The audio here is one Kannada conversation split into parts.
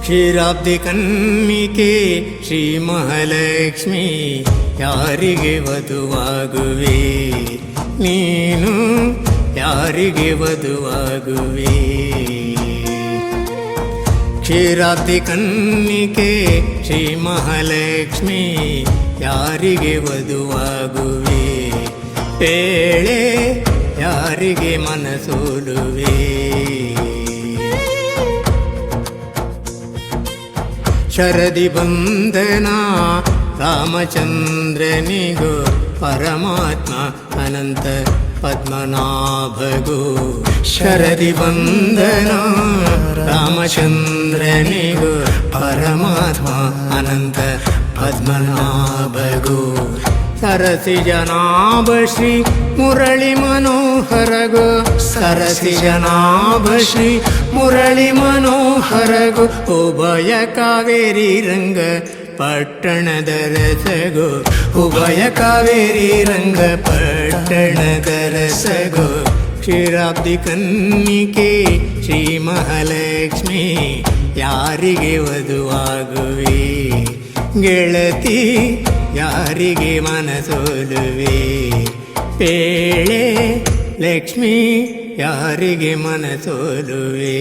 ಕ್ಷೀರಾಬ್ಧಿ ಕನ್ನಿಕೆ ಶ್ರೀ ಮಹಾಲಕ್ಷ್ಮಿ ಯಾರಿಗೆ ವಧುವಾಗುವೆ ನೀನು ಯಾರಿಗೆ ವಧುವಾಗುವೆ ಕ್ಷೀರಾಬ್ಧಿ ಕನ್ನಿಕೆ ಶ್ರೀ ಮಹಾಲಕ್ಷ್ಮಿ ಯಾರಿಗೆ ವಧುವಾಗುವೆ ಪೇಳೆ ಯಾರಿಗೆ ಮನಸೋಲುವೆ ಶರದಿ ಬಂದನ ರಾಮಚಂದ್ರನಿಗೋ ಪರಮಾತ್ಮ ಅನಂತ ಪದ್ಮನಾಭಗೋ ಶರದಿ ಬಂದನ ರಾಮಚಂದ್ರನಿಗೋ ಪರಮಾತ್ಮ ಅನಂತ ಪದ್ಮನಾಭಗೋ ಸರಸಿ ಜನಾಭ ಶ್ರೀ ಮುರಳಿ ಮನೋಹರಗೋ ಸರಸಿ ಜನಾಭ ಶ್ರೀ ಮುರಳಿ ಮನೋಹರಗೋ ಉಭಯ ಕಾವೇರಿ ರಂಗ ಪಟ್ಟಣದ ರಸಗೋ ಉಭಯ ಕಾವೇರಿ ರಂಗ ಪಟ್ಟಣದ ರಸಗೋ ಕ್ಷೀರಾಬ್ಧಿ ಕನ್ನಿಕೆ ಶ್ರೀ ಮಹಾಲಕ್ಷ್ಮಿ ಯಾರಿಗೆ ವಧುವಾಗುವೆ ಗೆಳತಿ ಯಾರಿಗೆ ಮನಸೋಲುವೆ ಪೇಳೆ ಲಕ್ಷ್ಮಿ ಯಾರಿಗೆ ಮನಸೋಲುವೆ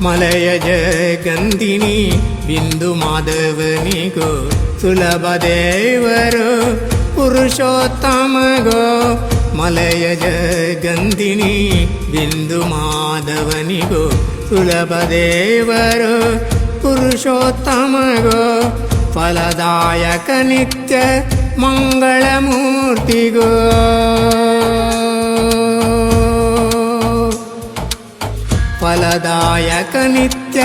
ಮಲಯ ಜಗಂದಿನಿ ಬಿಂದು ಮಾಧವನಿಗೋ ಸುಲಭ ದೇವರು ಪುರುಷೋತ್ತಮಗೋ ಮಲಯ ಜಗಂದಿನಿ ಬಿಂದು ಮಾಧವನಿಗೋ ಸುಲಭ ದೇವರು ಪುರುಷೋತ್ತಮಗೋ ಫಲದಾಯಕ ನಿತ್ಯ ಮಂಗಳ ಮೂರ್ತಿಗೋ ಫಲದಾಯಕ ನಿತ್ಯ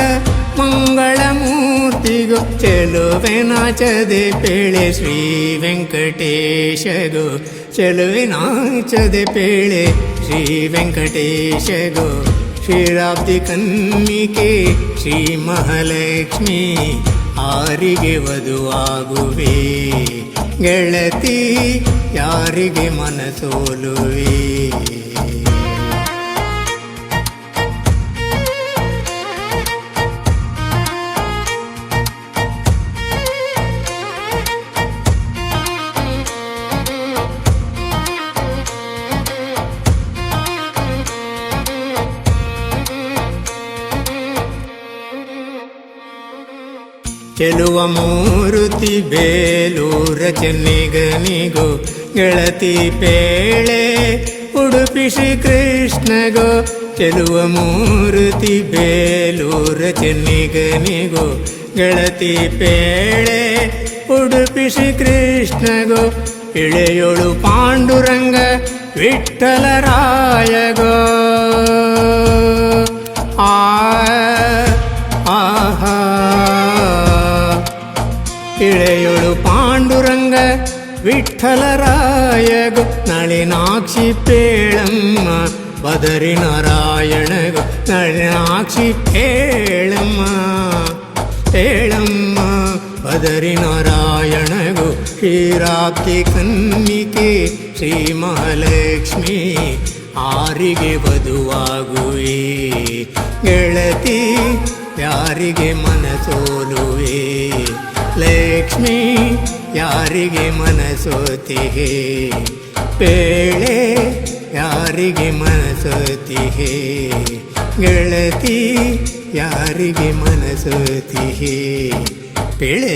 ಮಂಗಳ ಮೂರ್ತಿಗೋ ಚೆಲುವೆ ನಾಚದೆ ಪೇಳೆ ಶ್ರೀ ವೆಂಕಟೇಶಗೋ ಚೆಲುವೆ ನಾಚದೆ ಪೇಳೆ ಶ್ರೀ ವೆಂಕಟೇಶಗೋ ಕ್ಷೀರಾಬ್ಧಿ ಕನ್ನಿಕೆ ಶ್ರೀ ಮಹಾಲಕ್ಷ್ಮಿ ಯಾರಿಗೆ ವಧುವಾಗುವೆ ಗೆಳತಿ ಯಾರಿಗೆ ಮನಸೋಲುವೆ ಚೆಲುವ ಮೂರುತಿ ಬೇಲೂರ ಚೆನ್ನಿಗನಿಗೋ ಗೆಳತಿ ಪೇಳೆ ಉಡುಪಿ ಶ್ರೀ ಕೃಷ್ಣಗೋ ಚೆಲುವ ಮೂರುತಿ ಬೇಲೂರ ಚೆನ್ನಿಗನಿಗೋ ಗೆಳತಿ ಪೇಳೆ ಉಡುಪಿ ಶ್ರೀ ಕೃಷ್ಣಗೋ ಇಳೆಯೋಳು ಪಾಂಡುರಂಗ ವಿಠ್ಠಲರಾಯಗೋ ಆಹಾ ಇಳೆಯೋಳು ಪಾಂಡುರಂಗ ವಿಠ್ಠಲರಾಯಗೋ ನಳಿನಾಕ್ಷಿ ಪೇಳಮ್ಮ ಬದರಿ ನಾರಾಯಣಗೋ ನಳಿನಾಕ್ಷಿ ಪೇಳಮ್ಮ ಪೇಳಮ್ಮ ಬದರಿ ನಾರಾಯಣಗೋ ಕ್ಷೀರಾಬ್ಧಿ ಕನ್ನಿಕೆ ಶ್ರೀ ಮಹಾಲಕ್ಷ್ಮಿ ಯಾರಿಗೆ ವಧುವಾಗುವೆ ಗೆಳತಿ ಯಾರಿಗೆ ಮನಸೋಲುವೆ ಲಕ್ಷ್ಮಿ ಯಾರಿಗೆ ಮನಸೋತಿಹೆ ಪೇಳೆ ಯಾರಿಗೆ ಮನಸೋತಿಹೆ ಗೆಳತಿ ಯಾರಿಗೆ ಮನಸೋತಿಹೆ ಪೇಳೆ